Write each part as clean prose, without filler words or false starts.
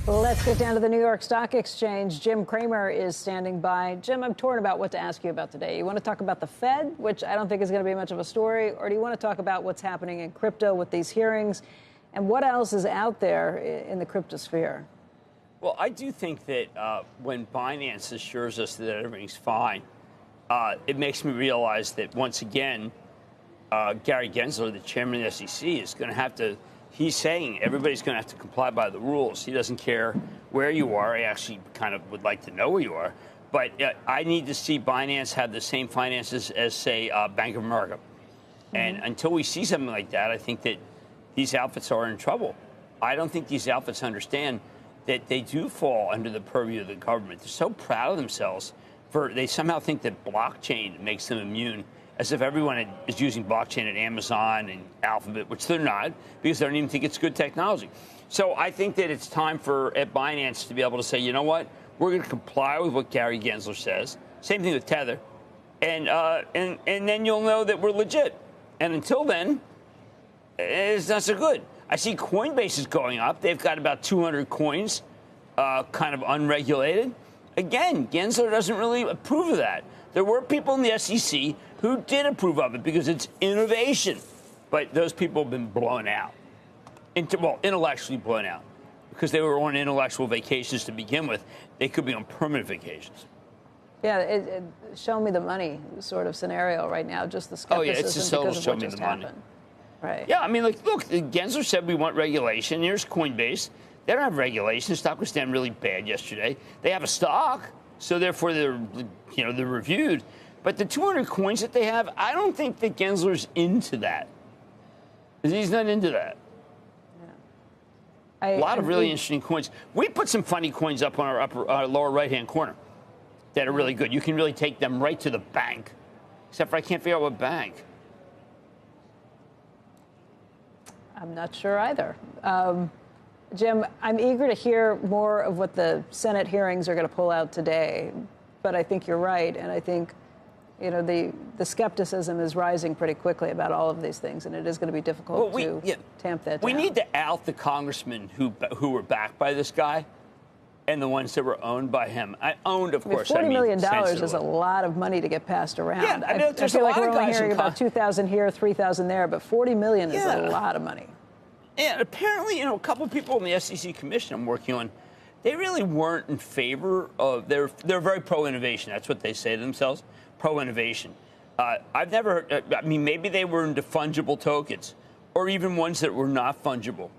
Let's get down to the New York Stock Exchange. Jim Cramer is standing by. Jim, I'm torn about what to ask you about today. You want to talk about the Fed, which I don't think is going to be much of a story, or do you want to talk about what's happening in crypto with these hearings and what else is out there in the crypto sphere? Well, I do think that when Binance assures us that everything's fine, it makes me realize that once again, Gary Gensler, the chairman of the SEC, is going to have to. He's saying everybody's going to have to comply by the rules. He doesn't care where you are. I actually kind of would like to know where you are. But I need to see Binance have the same finances as, say, Bank of America. Mm-hmm. And until we see something like that, I think that these outfits are in trouble. I don't think these outfits understand that they do fall under the purview of the government. They're so proud of themselves. They somehow think that blockchain makes them immune, as if everyone is using blockchain at Amazon and Alphabet, which they're not, because they don't even think it's good technology. So I think that it's time at Binance to be able to say, you know what, we're going to comply with what Gary Gensler says. Same thing with Tether. And then you'll know that we're legit. And until then, it's not so good. I see Coinbase is going up. They've got about 200 coins, kind of unregulated. Again, Gensler doesn't really approve of that. There were people in the SEC who did approve of it because it's innovation. But those people have been blown out. Intellectually blown out. Because they were on intellectual vacations to begin with. They could be on permanent vacations. Yeah, show me the money sort of scenario right now. Just the skepticism it's just because of show what me just the money. happened. Right. Yeah, I mean, look, Gensler said we want regulation. Here's Coinbase. They don't have regulation. The stock was down really bad yesterday. They have a stock, so therefore they're reviewed. But the 200 coins that they have, I don't think that Gensler's into that. He's not into that. Yeah. A lot of really interesting coins. We put some funny coins up on our lower right-hand corner that are really good. You can really take them right to the bank, except for I can't figure out what bank. I'm not sure either. Jim, I'm eager to hear more of what the Senate hearings are going to pull out today. But I think you're right. And I think, the skepticism is rising pretty quickly about all of these things. And it is going to be difficult to tamp that down. We need to out the congressmen who were backed by this guy and the ones that were owned by him. Of course. $40 million is a lot of money to get passed around. Yeah, I feel like we're only hearing about 2,000 here, 3,000 there, but $40 million is a lot of money. And apparently, a couple of people in the SEC commission I'm working on, they really weren't in favor of. They're very pro-innovation. That's what they say to themselves, pro-innovation. I've never. Maybe they were into fungible tokens, or even ones that were not fungible.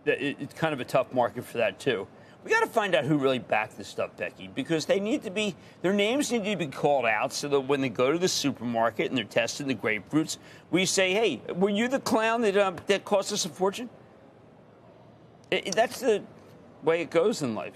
It's kind of a tough market for that too. We got to find out who really backed this stuff, Becky, because their names need to be called out so that when they go to the supermarket and they're testing the grapefruits, we say, hey, were you the clown that cost us a fortune? That's the way it goes in life.